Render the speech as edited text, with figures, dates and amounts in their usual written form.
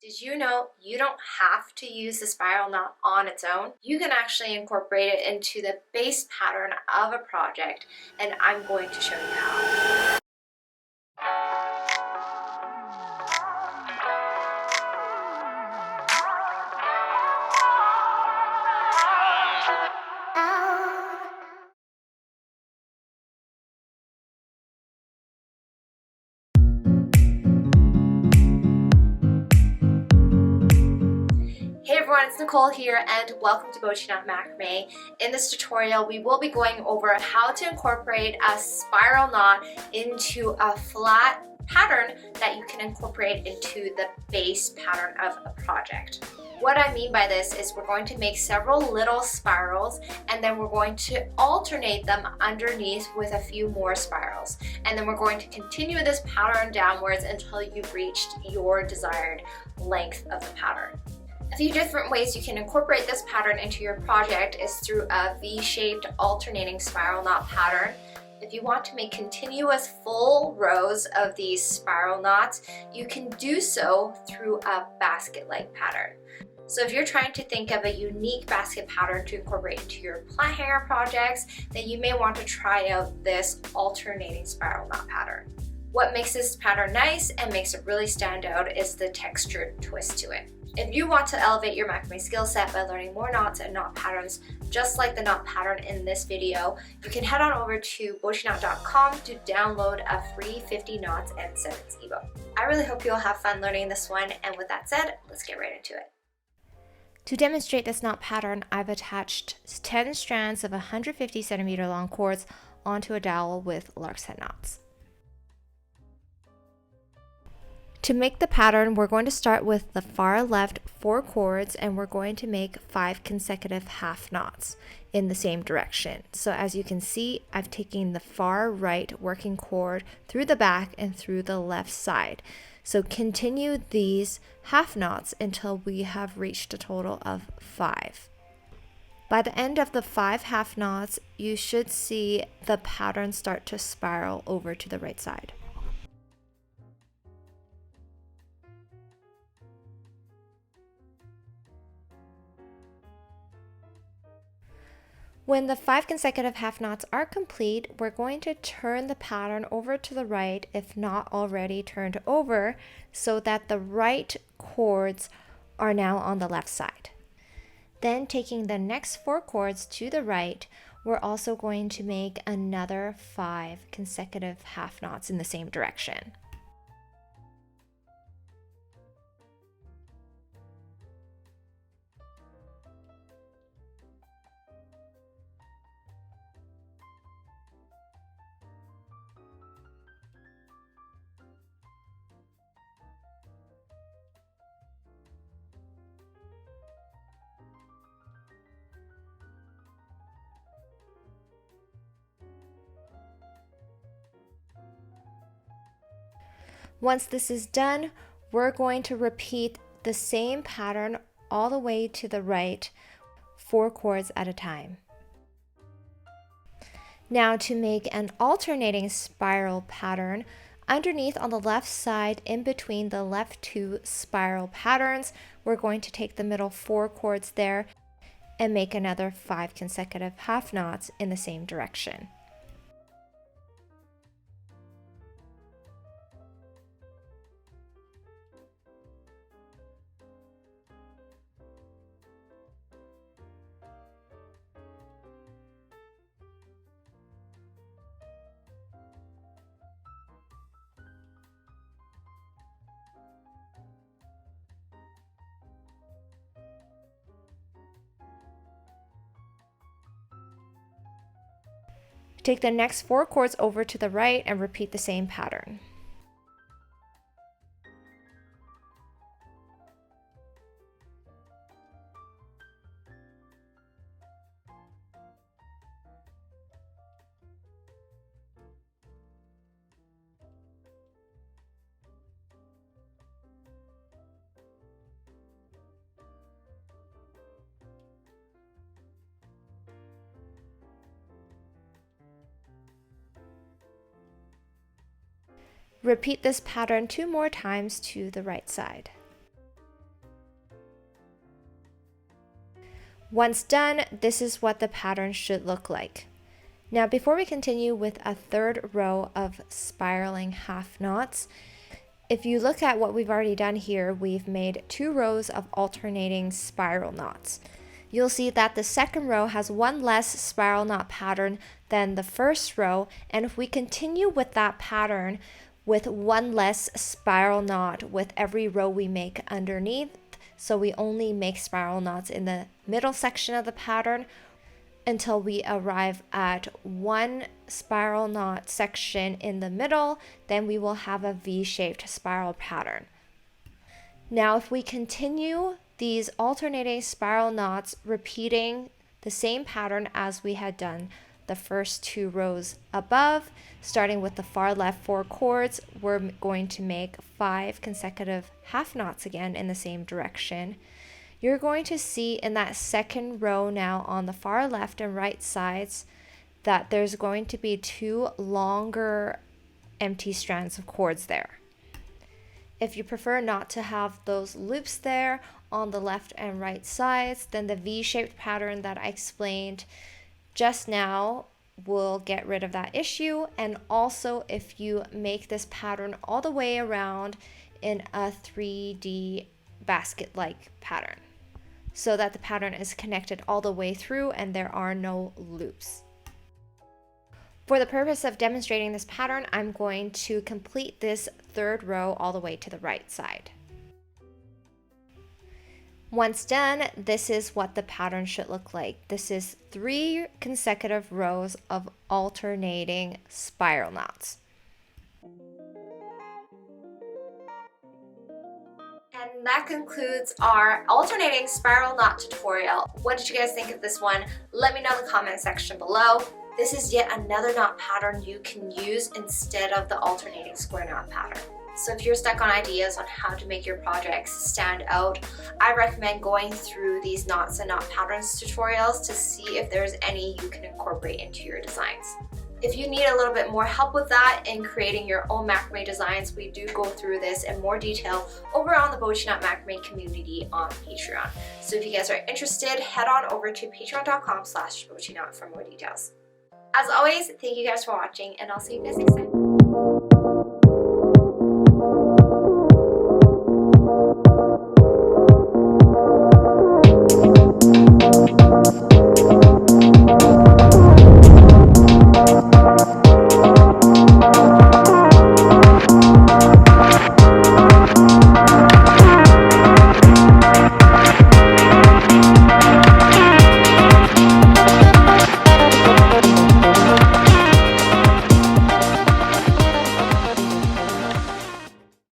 Did you know you don't have to use the spiral knot on its own? You can actually incorporate it into the base pattern of a project, and I'm going to show you how. Hey everyone, it's Nicole here and welcome to BOCHIKNOT Macrame. In this tutorial, we will be going over how to incorporate a spiral knot into a flat pattern that you can incorporate into the base pattern of a project. What I mean by this is we're going to make several little spirals and then we're going to alternate them underneath with a few more spirals. And then we're going to continue this pattern downwards until you've reached your desired length of the pattern. A few different ways you can incorporate this pattern into your project is through a V-shaped alternating spiral knot pattern. If you want to make continuous full rows of these spiral knots, you can do so through a basket-like pattern. So if you're trying to think of a unique basket pattern to incorporate into your plant hanger projects, then you may want to try out this alternating spiral knot pattern. What makes this pattern nice and makes it really stand out is the textured twist to it. If you want to elevate your macrame skill set by learning more knots and knot patterns, just like the knot pattern in this video, you can head on over to BOCHIKNOT.com to download a free 50 knots and sentence ebook. I really hope you'll have fun learning this one, and with that said, let's get right into it. To demonstrate this knot pattern, I've attached 10 strands of 150 centimeter long cords onto a dowel with lark's head knots. To make the pattern, we're going to start with the far left 4 cords and we're going to make 5 consecutive half knots in the same direction. So as you can see, I've taken the far right working cord through the back and through the left side. So continue these half knots until we have reached a total of 5. By the end of the 5 half knots, you should see the pattern start to spiral over to the right side. When the 5 consecutive half knots are complete, we're going to turn the pattern over to the right, if not already turned over, so that the right cords are now on the left side. Then taking the next 4 cords to the right, we're also going to make another 5 consecutive half knots in the same direction. Once this is done, we're going to repeat the same pattern all the way to the right, 4 cords at a time. Now to make an alternating spiral pattern, underneath on the left side in between the left 2 spiral patterns, we're going to take the middle 4 cords there and make another 5 consecutive half knots in the same direction. Take the next 4 cords over to the right and repeat the same pattern. Repeat this pattern 2 more times to the right side. Once done, this is what the pattern should look like. Now, before we continue with a third row of spiraling half knots, if you look at what we've already done here, we've made 2 rows of alternating spiral knots. You'll see that the second row has 1 less spiral knot pattern than the first row, and if we continue with that pattern with 1 less spiral knot with every row we make underneath, so we only make spiral knots in the middle section of the pattern until we arrive at 1 spiral knot section in the middle, then we will have a V-shaped spiral pattern. Now, if we continue these alternating spiral knots, repeating the same pattern as we had done the first 2 rows above, starting with the far left 4 cords, we're going to make 5 consecutive half knots again in the same direction. You're going to see in that second row now on the far left and right sides that there's going to be 2 longer empty strands of cords there. If you prefer not to have those loops there on the left and right sides, then the V-shaped pattern that I explained just now will get rid of that issue. And also, if you make this pattern all the way around in a 3D basket-like pattern, so that the pattern is connected all the way through and there are no loops. For the purpose of demonstrating this pattern, I'm going to complete this third row all the way to the right side. Once done, this is what the pattern should look like. This is 3 consecutive rows of alternating spiral knots. And that concludes our alternating spiral knot tutorial. What did you guys think of this one? Let me know in the comment section below. This is yet another knot pattern you can use instead of the alternating square knot pattern. So if you're stuck on ideas on how to make your projects stand out, I recommend going through these knots and knot patterns tutorials to see if there's any you can incorporate into your designs. If you need a little bit more help with that in creating your own macrame designs, we do go through this in more detail over on the BOCHIKNOT macrame community on Patreon. So if you guys are interested, head on over to patreon.com/BOCHIKNOT for more details. As always, thank you guys for watching, and I'll see you guys next time.